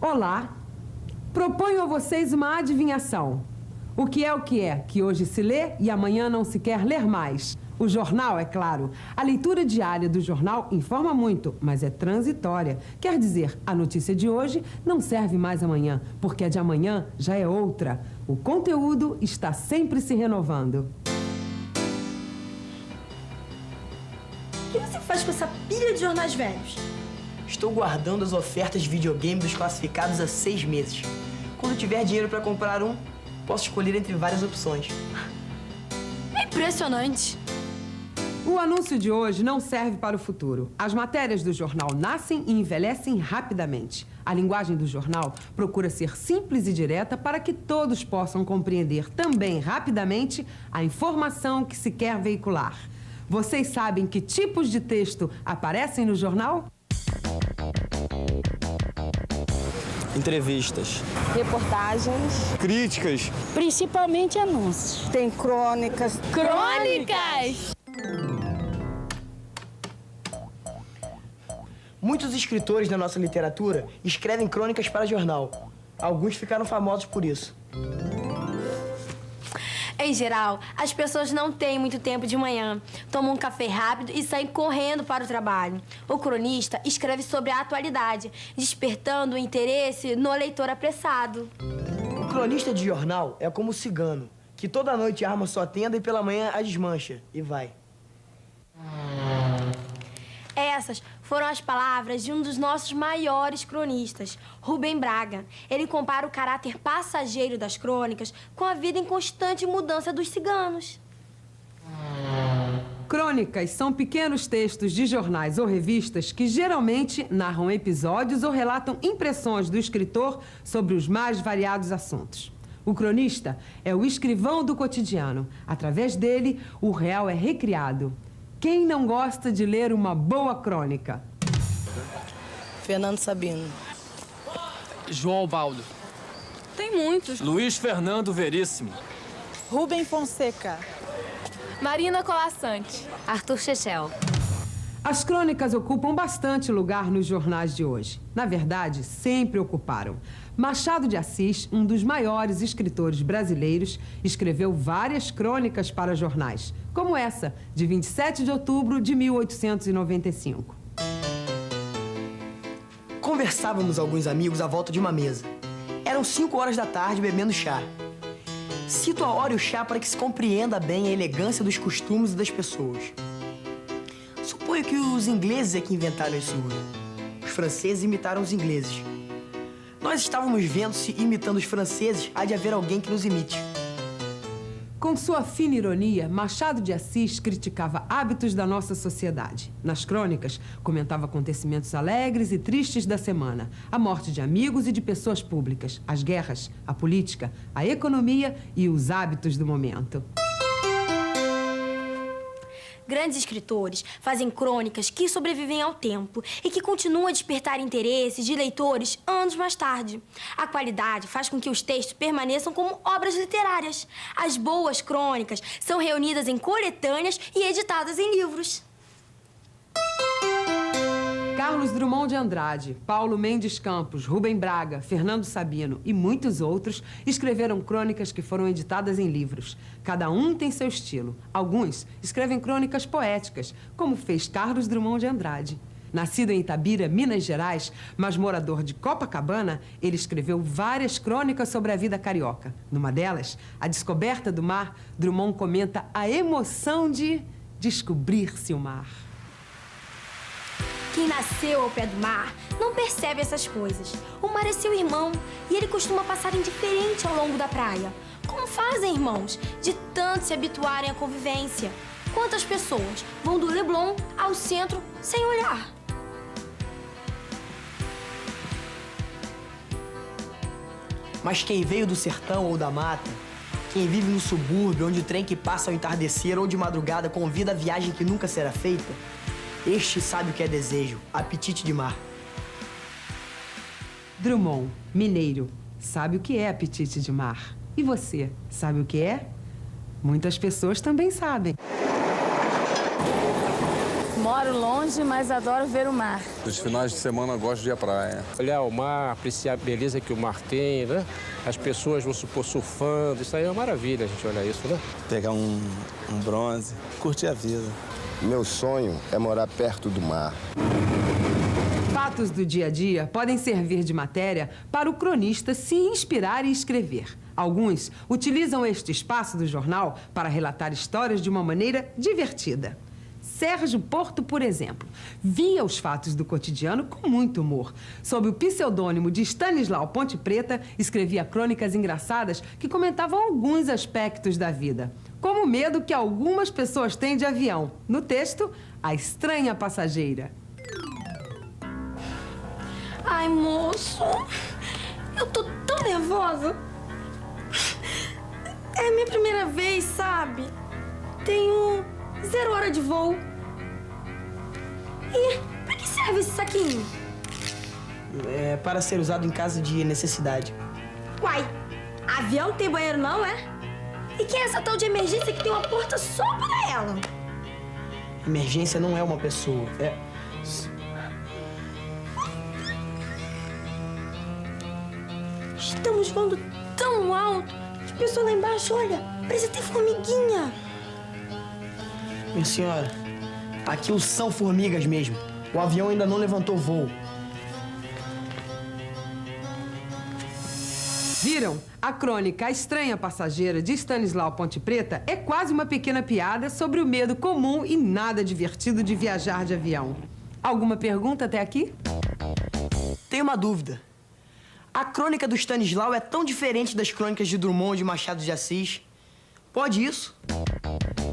Olá, proponho a vocês uma adivinhação. O que é que hoje se lê e amanhã não se quer ler mais? O jornal, é claro. A leitura diária do jornal informa muito, mas é transitória. Quer dizer, a notícia de hoje não serve mais amanhã, porque a de amanhã já é outra. O conteúdo está sempre se renovando. O que você faz com essa pilha de jornais velhos? Estou guardando as ofertas de videogame dos classificados há 6 meses. Quando tiver dinheiro para comprar um, posso escolher entre várias opções. É impressionante. O anúncio de hoje não serve para o futuro. As matérias do jornal nascem e envelhecem rapidamente. A linguagem do jornal procura ser simples e direta para que todos possam compreender também rapidamente a informação que se quer veicular. Vocês sabem que tipos de texto aparecem no jornal? Entrevistas. Reportagens. Críticas. Principalmente anúncios. Tem crônicas. Crônicas! Muitos escritores da nossa literatura escrevem crônicas para jornal. Alguns ficaram famosos por isso. Em geral, as pessoas não têm muito tempo de manhã. Tomam um café rápido e saem correndo para o trabalho. O cronista escreve sobre a atualidade, despertando o interesse no leitor apressado. O cronista de jornal é como o cigano, que toda noite arma sua tenda e pela manhã a desmancha e vai. Essas foram as palavras de um dos nossos maiores cronistas, Rubem Braga. Ele compara o caráter passageiro das crônicas com a vida em constante mudança dos ciganos. Crônicas são pequenos textos de jornais ou revistas que geralmente narram episódios ou relatam impressões do escritor sobre os mais variados assuntos. O cronista é o escrivão do cotidiano. Através dele, o real é recriado. Quem não gosta de ler uma boa crônica? Fernando Sabino. João Baldo. Tem muitos. Luiz Fernando Veríssimo. Rubem Fonseca. Marina Colassante. Arthur Chechel. As crônicas ocupam bastante lugar nos jornais de hoje. Na verdade, sempre ocuparam. Machado de Assis, um dos maiores escritores brasileiros, escreveu várias crônicas para jornais, como essa, de 27 de outubro de 1895. Conversávamos alguns amigos à volta de uma mesa. Eram 5 horas da tarde bebendo chá. Cito a hora e o chá para que se compreenda bem a elegância dos costumes e das pessoas. Suponho que os ingleses é que inventaram esse uso. Os franceses imitaram os ingleses. Nós estávamos vendo se, imitando os franceses, há de haver alguém que nos imite. Com sua fina ironia, Machado de Assis criticava hábitos da nossa sociedade. Nas crônicas, comentava acontecimentos alegres e tristes da semana, a morte de amigos e de pessoas públicas, as guerras, a política, a economia e os hábitos do momento. Grandes escritores fazem crônicas que sobrevivem ao tempo e que continuam a despertar interesses de leitores anos mais tarde. A qualidade faz com que os textos permaneçam como obras literárias. As boas crônicas são reunidas em coletâneas e editadas em livros. Carlos Drummond de Andrade, Paulo Mendes Campos, Rubem Braga, Fernando Sabino e muitos outros escreveram crônicas que foram editadas em livros. Cada um tem seu estilo. Alguns escrevem crônicas poéticas, como fez Carlos Drummond de Andrade. Nascido em Itabira, Minas Gerais, mas morador de Copacabana, ele escreveu várias crônicas sobre a vida carioca. Numa delas, A Descoberta do Mar, Drummond comenta a emoção de descobrir-se o mar. Quem nasceu ao pé do mar não percebe essas coisas. O mar é seu irmão e ele costuma passar indiferente ao longo da praia. Como fazem, irmãos, de tanto se habituarem à convivência? Quantas pessoas vão do Leblon ao centro sem olhar? Mas quem veio do sertão ou da mata, quem vive no subúrbio, onde o trem que passa ao entardecer ou de madrugada convida a viagem que nunca será feita, este sabe o que é desejo, apetite de mar. Drummond, mineiro, sabe o que é apetite de mar. E você, sabe o que é? Muitas pessoas também sabem. Moro longe, mas adoro ver o mar. Nos finais de semana eu gosto de ir à praia. Olhar o mar, apreciar a beleza que o mar tem, né? As pessoas, vão supor, surfando. Isso aí é uma maravilha, a gente olhar isso, né? Pegar um bronze, curtir a vida. Meu sonho é morar perto do mar. Fatos do dia a dia podem servir de matéria para o cronista se inspirar e escrever. Alguns utilizam este espaço do jornal para relatar histórias de uma maneira divertida. Sérgio Porto, por exemplo, via os fatos do cotidiano com muito humor. Sob o pseudônimo de Stanislau Ponte Preta, escrevia crônicas engraçadas que comentavam alguns aspectos da vida, como o medo que algumas pessoas têm de avião. No texto, A Estranha Passageira. Ai, moço, eu tô tão nervosa. É a minha primeira vez, sabe? Tenho 0 hora de voo. E pra que serve esse saquinho? É para ser usado em caso de necessidade. Uai, avião não tem banheiro não, é? E quem é essa tal de emergência que tem uma porta só pra ela? Emergência não é uma pessoa, é... Estamos voando tão alto que a pessoa lá embaixo, olha, parece ter formiguinha. Minha senhora, aquilo são formigas mesmo. O avião ainda não levantou voo. Viram? A crônica A Estranha Passageira de Stanislau Ponte Preta é quase uma pequena piada sobre o medo comum e nada divertido de viajar de avião. Alguma pergunta até aqui? Tenho uma dúvida. A crônica do Stanislau é tão diferente das crônicas de Drummond e de Machado de Assis. Pode isso?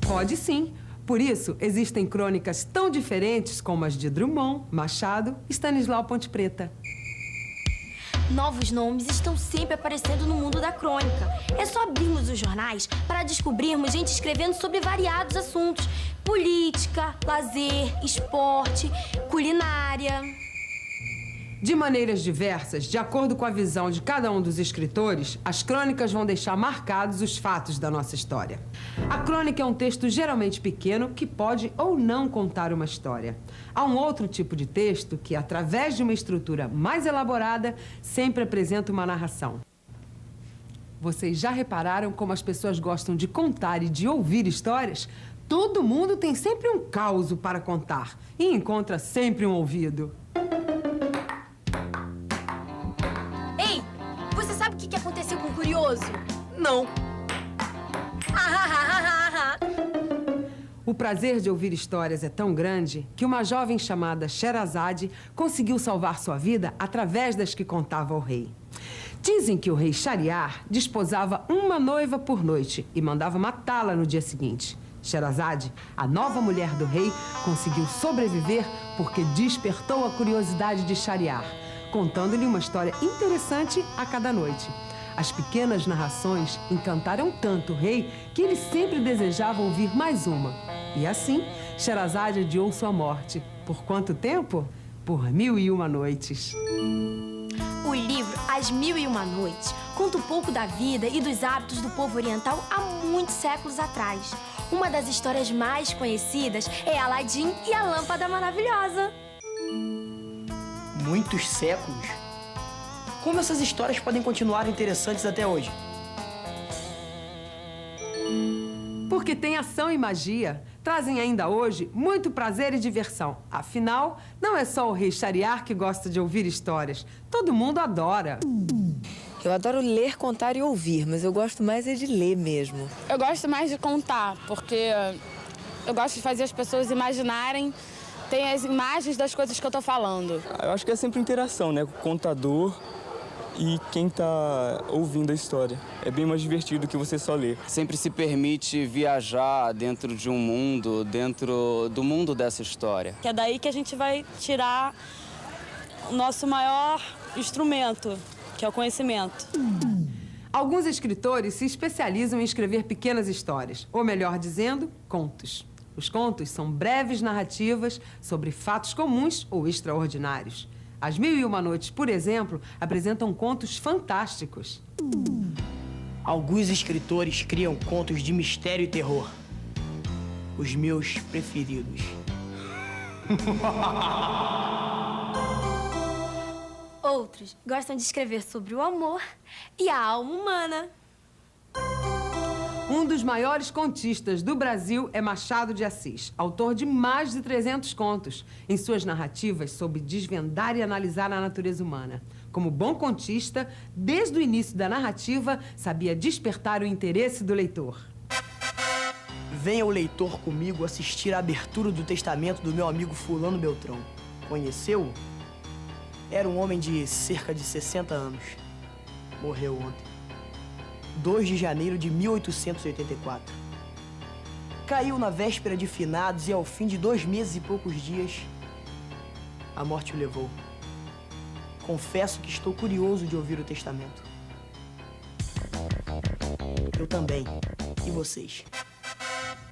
Pode sim. Por isso, existem crônicas tão diferentes como as de Drummond, Machado e Stanislau Ponte Preta. Novos nomes estão sempre aparecendo no mundo da crônica. É só abrirmos os jornais para descobrirmos gente escrevendo sobre variados assuntos. Política, lazer, esporte, culinária. De maneiras diversas, de acordo com a visão de cada um dos escritores, as crônicas vão deixar marcados os fatos da nossa história. A crônica é um texto geralmente pequeno que pode ou não contar uma história. Há um outro tipo de texto que, através de uma estrutura mais elaborada, sempre apresenta uma narração. Vocês já repararam como as pessoas gostam de contar e de ouvir histórias? Todo mundo tem sempre um caos para contar e encontra sempre um ouvido. O que aconteceu com o Curioso? Não. O prazer de ouvir histórias é tão grande que uma jovem chamada Sherazade conseguiu salvar sua vida através das que contava ao rei. Dizem que o rei Shahriar desposava uma noiva por noite e mandava matá-la no dia seguinte. Sherazade, a nova mulher do rei, conseguiu sobreviver porque despertou a curiosidade de Shahriar, contando-lhe uma história interessante a cada noite. As pequenas narrações encantaram tanto o rei que ele sempre desejava ouvir mais uma. E assim, Sherazade adiou sua morte. Por quanto tempo? Por 1001 noites. O livro As 1001 Noites conta um pouco da vida e dos hábitos do povo oriental há muitos séculos atrás. Uma das histórias mais conhecidas é Aladim e a Lâmpada Maravilhosa. Muitos séculos? Como essas histórias podem continuar interessantes até hoje? Porque tem ação e magia. Trazem ainda hoje muito prazer e diversão. Afinal, não é só o rei Shahriar que gosta de ouvir histórias. Todo mundo adora. Eu adoro ler, contar e ouvir, mas eu gosto mais é de ler mesmo. Eu gosto mais de contar, porque eu gosto de fazer as pessoas imaginarem, tem as imagens das coisas que eu tô falando. Eu acho que é sempre interação, né? Com o contador e quem tá ouvindo a história. É bem mais divertido do que você só ler. Sempre se permite viajar dentro de um mundo, dentro do mundo dessa história. Que é daí que a gente vai tirar o nosso maior instrumento, que é o conhecimento. Alguns escritores se especializam em escrever pequenas histórias, ou melhor dizendo, contos. Os contos são breves narrativas sobre fatos comuns ou extraordinários. As 1001 Noites, por exemplo, apresentam contos fantásticos. Alguns escritores criam contos de mistério e terror. Os meus preferidos. Outros gostam de escrever sobre o amor e a alma humana. Um dos maiores contistas do Brasil é Machado de Assis, autor de mais de 300 contos. Em suas narrativas, soube desvendar e analisar a natureza humana. Como bom contista, desde o início da narrativa, sabia despertar o interesse do leitor. Venha o leitor comigo assistir à abertura do testamento do meu amigo Fulano Beltrão. Conheceu-o? Era um homem de cerca de 60 anos. Morreu ontem. 2 de janeiro de 1884. Caiu na véspera de finados e ao fim de 2 meses e poucos dias, a morte o levou. Confesso que estou curioso de ouvir o testamento. Eu também. E vocês?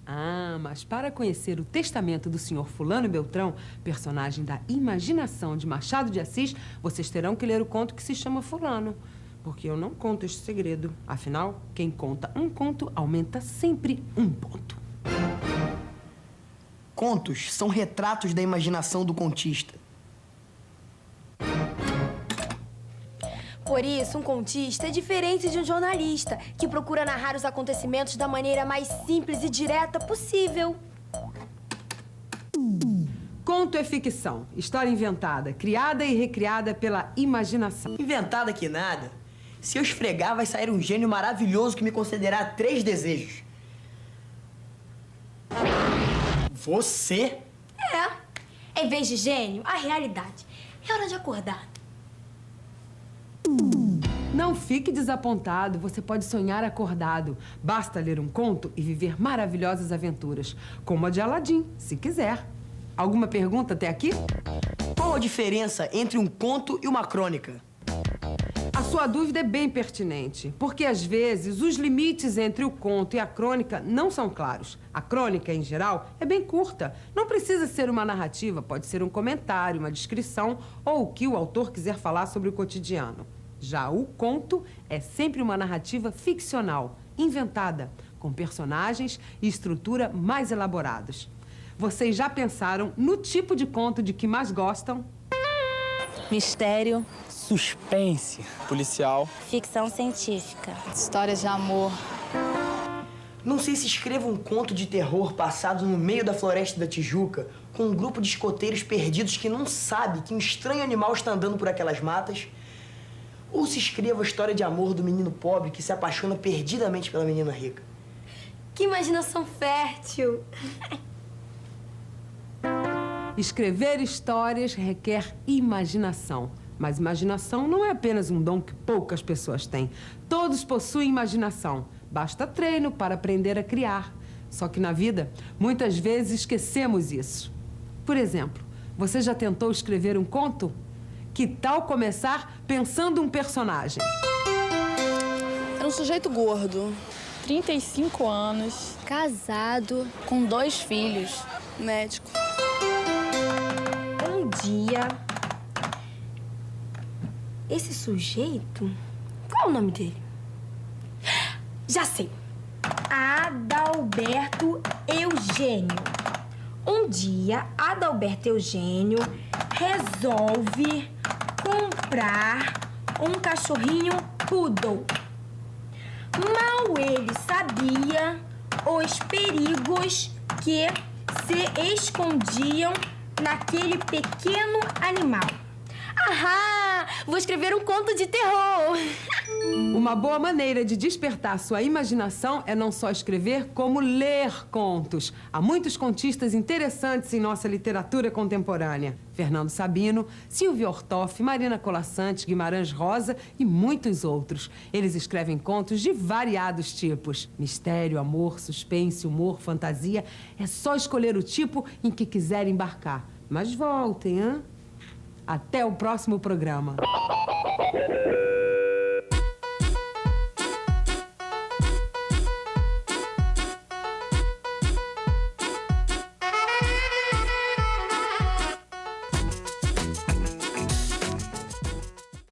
Ah, mas para conhecer o testamento do senhor Fulano Beltrão, personagem da imaginação de Machado de Assis, vocês terão que ler o conto que se chama Fulano. Porque eu não conto este segredo. Afinal, quem conta um conto aumenta sempre um ponto. Contos são retratos da imaginação do contista. Por isso, um contista é diferente de um jornalista, que procura narrar os acontecimentos da maneira mais simples e direta possível. Conto é ficção, história inventada, criada e recriada pela imaginação. Inventada que nada. Se eu esfregar, vai sair um gênio maravilhoso que me concederá 3 desejos. Você? É. Em vez de gênio, a realidade. É hora de acordar. Não fique desapontado, você pode sonhar acordado. Basta ler um conto e viver maravilhosas aventuras, como a de Aladim, se quiser. Alguma pergunta até aqui? Qual a diferença entre um conto e uma crônica? A sua dúvida é bem pertinente, porque às vezes os limites entre o conto e a crônica não são claros. A crônica, em geral, é bem curta. Não precisa ser uma narrativa, pode ser um comentário, uma descrição ou o que o autor quiser falar sobre o cotidiano. Já o conto é sempre uma narrativa ficcional, inventada, com personagens e estrutura mais elaborados. Vocês já pensaram no tipo de conto de que mais gostam? Mistério. Suspense. Policial. Ficção científica. Histórias de amor. Não sei se escreva um conto de terror passado no meio da floresta da Tijuca, com um grupo de escoteiros perdidos que não sabe que um estranho animal está andando por aquelas matas, ou se escreva a história de amor do menino pobre que se apaixona perdidamente pela menina rica. Que imaginação fértil! Escrever histórias requer imaginação. Mas imaginação não é apenas um dom que poucas pessoas têm. Todos possuem imaginação. Basta treino para aprender a criar. Só que na vida, muitas vezes esquecemos isso. Por exemplo, você já tentou escrever um conto? Que tal começar pensando um personagem? Era um sujeito gordo, 35 anos, casado, com 2 filhos, médico. Um dia... Esse sujeito... Qual é o nome dele? Já sei. Adalberto Eugênio. Um dia, Adalberto Eugênio resolve comprar um cachorrinho poodle. Mal ele sabia os perigos que se escondiam naquele pequeno animal. Ahá! Vou escrever um conto de terror! Uma boa maneira de despertar sua imaginação é não só escrever, como ler contos. Há muitos contistas interessantes em nossa literatura contemporânea. Fernando Sabino, Silvio Ortoff, Marina Colaçante, Guimarães Rosa e muitos outros. Eles escrevem contos de variados tipos. Mistério, amor, suspense, humor, fantasia. É só escolher o tipo em que quiser embarcar. Mas voltem, hein? Até o próximo programa.